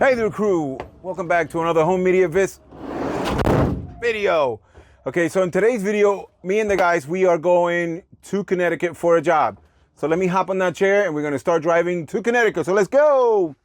Hey there, crew. Welcome back to another home media video. Okay, so in today's video, me and the guys, we are going to Connecticut for a job. So let me hop on that chair and we're gonna start driving to Connecticut. So let's go.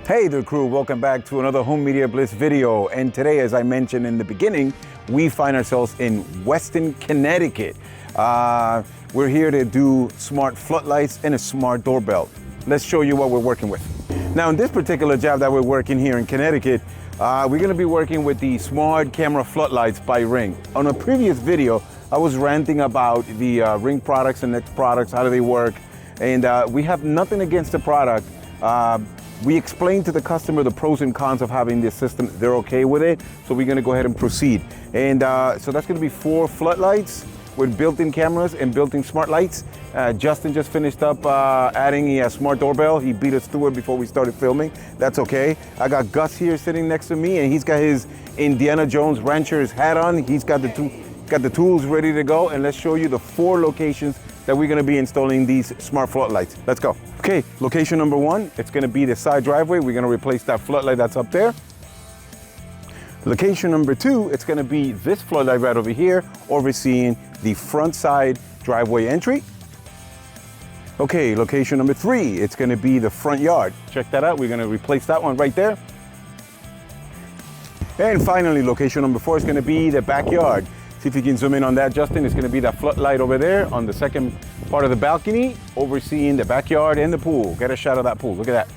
Hey there, crew. Welcome back to another Home Media Bliss video. And today, as I mentioned in the beginning, we find ourselves in Weston, Connecticut. We're here to do smart floodlights and a smart doorbell. Let's show you what we're working with. Now, in this particular job that we're working here in Connecticut, we're going to be working with the smart camera floodlights by Ring. On a previous video, I was ranting about the Ring products and Next products, how do they work, and we have nothing against the product. We explained to the customer the pros and cons of having this system. They're okay with it, so we're gonna go ahead and proceed. And so that's gonna be 4 floodlights with built-in cameras and built-in smart lights. Justin just finished up adding a smart doorbell. He beat us to it before we started filming. That's okay. I got Gus here sitting next to me, and he's got his Indiana Jones rancher's hat on. He's got the tools ready to go, and let's show you the 4 locations that we're gonna be installing these smart floodlights. Let's go. Okay, location number 1, it's gonna be the side driveway. We're gonna replace that floodlight that's up there. Location number 2, it's gonna be this floodlight right over here, overseeing the front side driveway entry. Okay, location number 3, it's gonna be the front yard. Check that out, we're gonna replace that one right there. And finally, location number 4 is gonna be the backyard. See if you can zoom in on that, Justin. It's gonna be that floodlight over there on the second part of the balcony, overseeing the backyard and the pool. Get a shot of that pool, look at that.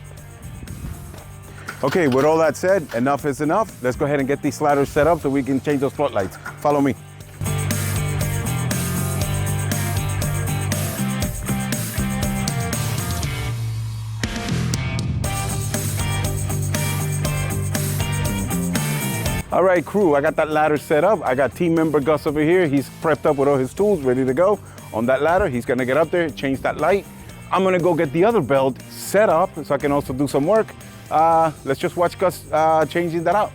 Okay, with all that said, enough is enough. Let's go ahead and get these sliders set up so we can change those floodlights. Follow me. All right, crew, I got that ladder set up. I got team member Gus over here. He's prepped up with all his tools, ready to go. On that ladder, he's gonna get up there, change that light. I'm gonna go get the other belt set up so I can also do some work. Let's just watch Gus changing that out.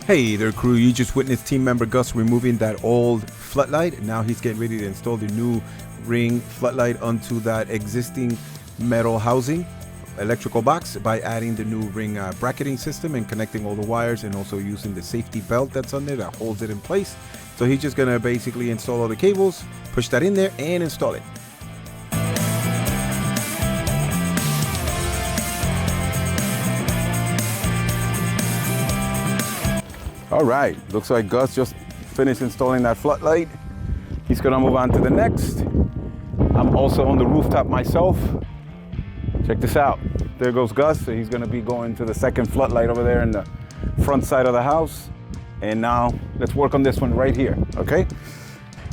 Hey there, crew. You just witnessed team member Gus removing that old floodlight. Now he's getting ready to install the new Ring floodlight onto that existing metal housing electrical box by adding the new Ring bracketing system and connecting all the wires, and also using the safety belt that's on there that holds it in place. So he's just gonna basically install all the cables, push that in there, and install it. All right, looks like Gus just finished installing that floodlight. He's gonna move on to the next. I'm also on the rooftop myself. Check this out. There goes Gus. So he's gonna be going to the second floodlight over there in the front side of the house. And now let's work on this one right here, okay?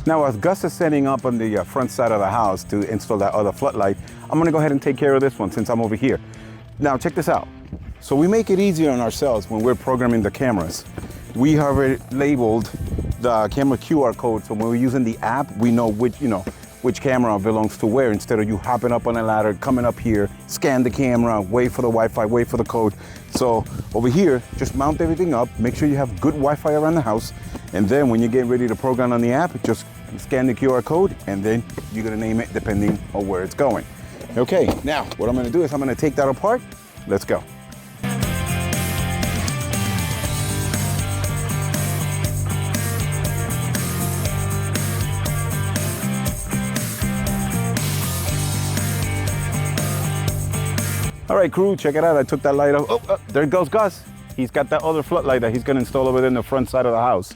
Now, as Gus is setting up on the front side of the house to install that other floodlight, I'm gonna go ahead and take care of this one since I'm over here. Now, check this out. So we make it easier on ourselves when we're programming the cameras. We have it labeled the camera QR code, so when we're using the app, we know which camera belongs to where, instead of you hopping up on a ladder, coming up here, scan the camera, wait for the Wi-Fi, wait for the code. So over here, just mount everything up, make sure you have good Wi-Fi around the house, and then when you're getting ready to program on the app, just scan the QR code, and then you're gonna name it depending on where it's going. Okay, now what I'm gonna do is I'm gonna take that apart. Let's go. All right, crew, check it out. I took that light off. Oh, there goes Gus. He's got that other floodlight that he's gonna install over there in the front side of the house.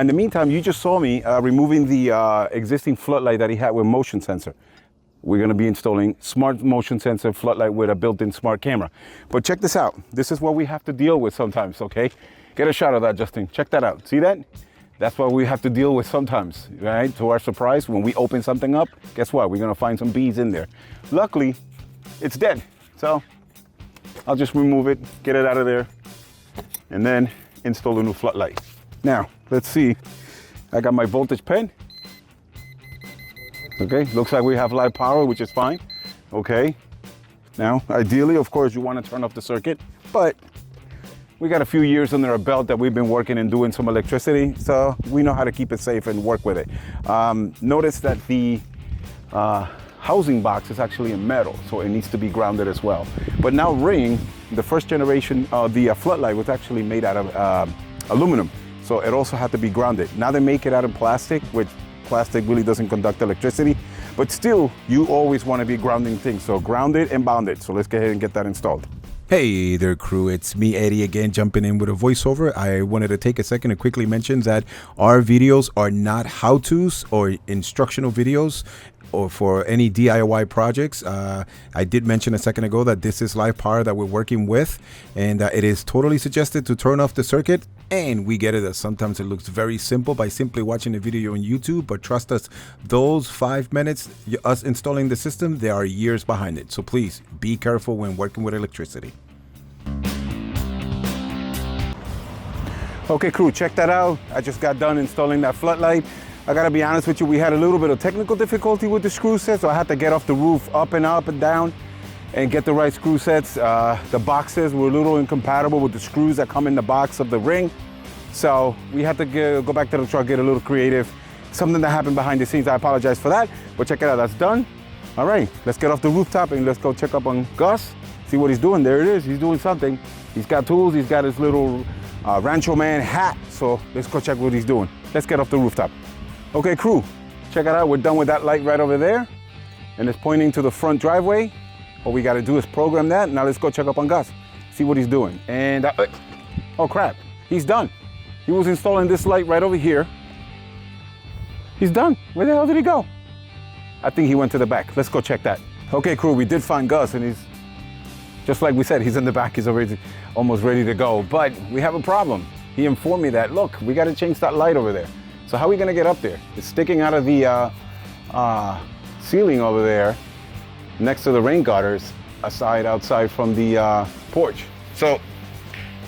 In the meantime, you just saw me removing the existing floodlight that he had with motion sensor. We're gonna be installing smart motion sensor floodlight with a built-in smart camera. But check this out. This is what we have to deal with sometimes, okay? Get a shot of that, Justin. Check that out. See that? That's what we have to deal with sometimes, right? To our surprise, when we open something up, guess what? We're gonna find some bees in there. Luckily, it's dead. So I'll just remove it, get it out of there, and then install a new floodlight. Now, let's see. I got my voltage pen. Okay, looks like we have live power, which is fine. Okay, now, ideally, of course, you want to turn off the circuit, but we got a few years under our belt that we've been working and doing some electricity, so we know how to keep it safe and work with it. Notice that the housing box is actually in metal, so it needs to be grounded as well. But now Ring, the first generation of the floodlight was actually made out of aluminum, so it also had to be grounded. Now they make it out of plastic, which plastic really doesn't conduct electricity, but still, you always want to be grounding things, so ground it and bound it. So let's go ahead and get that installed. Hey there, crew. It's me, Eddie, again, jumping in with a voiceover. I wanted to take a second to quickly mention that our videos are not how-tos or instructional videos or for any DIY projects. I did mention a second ago that this is live power that we're working with, and it is totally suggested to turn off the circuit. And we get it that sometimes it looks very simple by simply watching a video on YouTube, but trust us, those 5 minutes, us installing the system, there are years behind it. So please be careful when working with electricity. Okay, crew, check that out. I just got done installing that floodlight. I gotta be honest with you, we had a little bit of technical difficulty with the screw set, so I had to get off the roof up and down and get the right screw sets. The boxes were a little incompatible with the screws that come in the box of the Ring. So we had to go back to the truck, get a little creative. Something that happened behind the scenes, I apologize for that, but check it out, that's done. All right, let's get off the rooftop and let's go check up on Gus, see what he's doing. There it is, he's doing something. He's got tools, he's got his little Rancho Man hat. So let's go check what he's doing. Let's get off the rooftop. Okay, crew, check it out. We're done with that light right over there. And it's pointing to the front driveway. All we gotta do is program that. Now let's go check up on Gus, see what he's doing. And, oh crap, he's done. He was installing this light right over here. He's done. Where the hell did he go? I think he went to the back. Let's go check that. Okay, crew, we did find Gus, and he's, just like we said, he's in the back. He's already almost ready to go. But we have a problem. He informed me that, look, we gotta change that light over there. So how are we gonna get up there? It's sticking out of the ceiling over there, next to the rain gutters, outside from the porch. So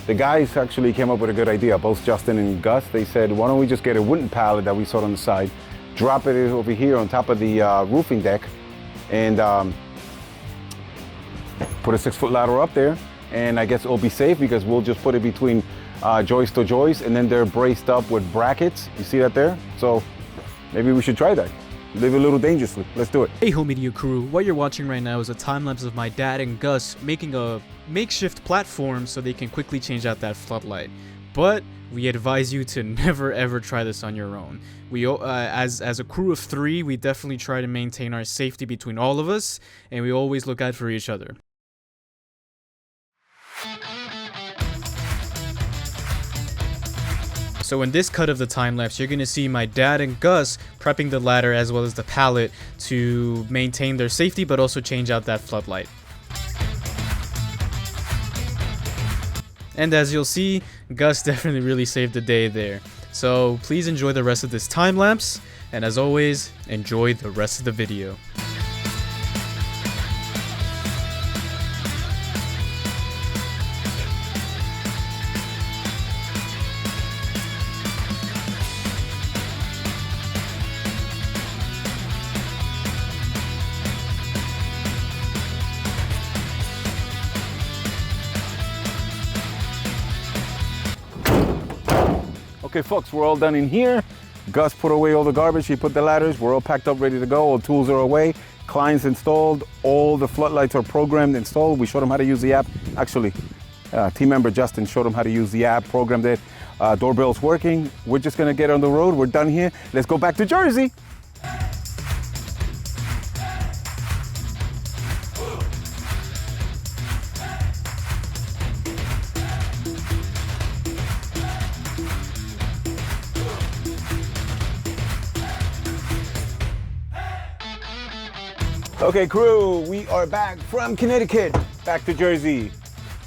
the guys actually came up with a good idea, both Justin and Gus. They said, why don't we just get a wooden pallet that we saw on the side, drop it over here on top of the roofing deck, and put a 6-foot ladder up there, and I guess it'll be safe because we'll just put it between joist to joist, and then they're braced up with brackets. You see that there? So maybe we should try that. Live a little dangerously. Let's do it. Hey home media crew, what you're watching right now is a time lapse of my dad and Gus making a makeshift platform so they can quickly change out that floodlight. But we advise you to never ever try this on your own. We as a crew of 3, we definitely try to maintain our safety between all of us, and we always look out for each other. So in this cut of the time lapse, you're going to see my dad and Gus prepping the ladder as well as the pallet to maintain their safety, but also change out that floodlight. And as you'll see, Gus definitely really saved the day there. So please enjoy the rest of this time lapse, and as always, enjoy the rest of the video. Okay, folks, we're all done in here. Gus put away all the garbage. He put the ladders. We're all packed up, ready to go. All tools are away. Clients installed. All the floodlights are programmed, installed. We showed them how to use the app. Actually, team member Justin showed them how to use the app, programmed it. Doorbell's working. We're just gonna get on the road. We're done here. Let's go back to Jersey. Okay, crew, we are back from Connecticut, back to Jersey,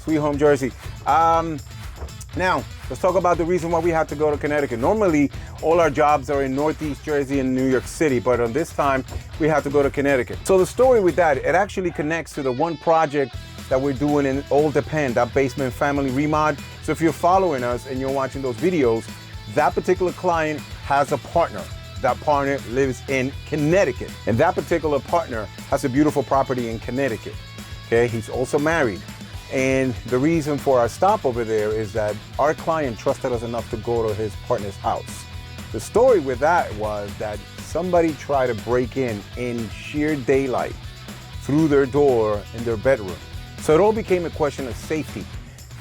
sweet home Jersey. Now, let's talk about the reason why we had to go to Connecticut. Normally, all our jobs are in Northeast Jersey and New York City, but on this time, we had to go to Connecticut. So the story with that, it actually connects to the one project that we're doing in Old Japan, that basement family remod. So if you're following us and you're watching those videos, that particular client has a partner. That partner lives in Connecticut, and that particular partner has a beautiful property in Connecticut. Okay, he's also married. And the reason for our stop over there is that our client trusted us enough to go to his partner's house. The story with that was that somebody tried to break in sheer daylight through their door in their bedroom. So it all became a question of safety.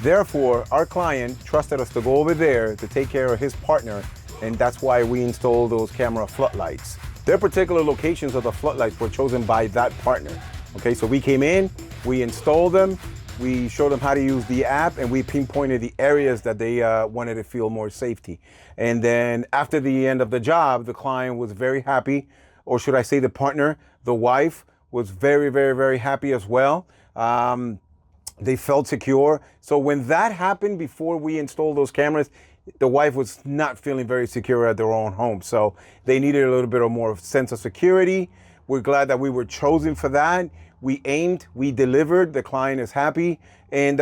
Therefore, our client trusted us to go over there to take care of his partner, and that's why we installed those camera floodlights. Their particular locations of the floodlights were chosen by that partner. Okay, so we came in, we installed them, we showed them how to use the app, and we pinpointed the areas that they wanted to feel more safety. And then after the end of the job, the client was very happy, or should I say the partner, the wife, was very, very, very happy as well. They felt secure. So when that happened before we installed those cameras, the wife was not feeling very secure at their own home. So they needed a little bit of more sense of security. We're glad that we were chosen for that. We aimed, we delivered, the client is happy, and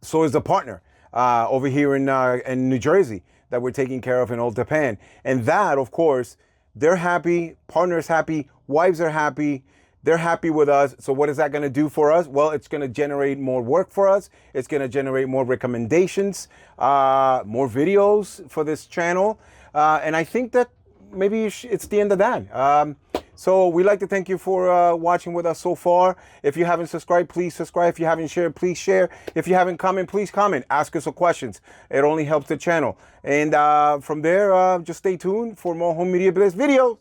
so is the partner over here in New Jersey that we're taking care of in Old Japan. And that, of course, they're happy, partner's happy, wives are happy, they're happy with us. So what is that gonna do for us? Well, it's gonna generate more work for us. It's gonna generate more recommendations, more videos for this channel. And I think that maybe it's the end of that. So we'd like to thank you for watching with us so far. If you haven't subscribed, please subscribe. If you haven't shared, please share. If you haven't commented, please comment. Ask us some questions. It only helps the channel. And from there, just stay tuned for more Home Media Bliss videos.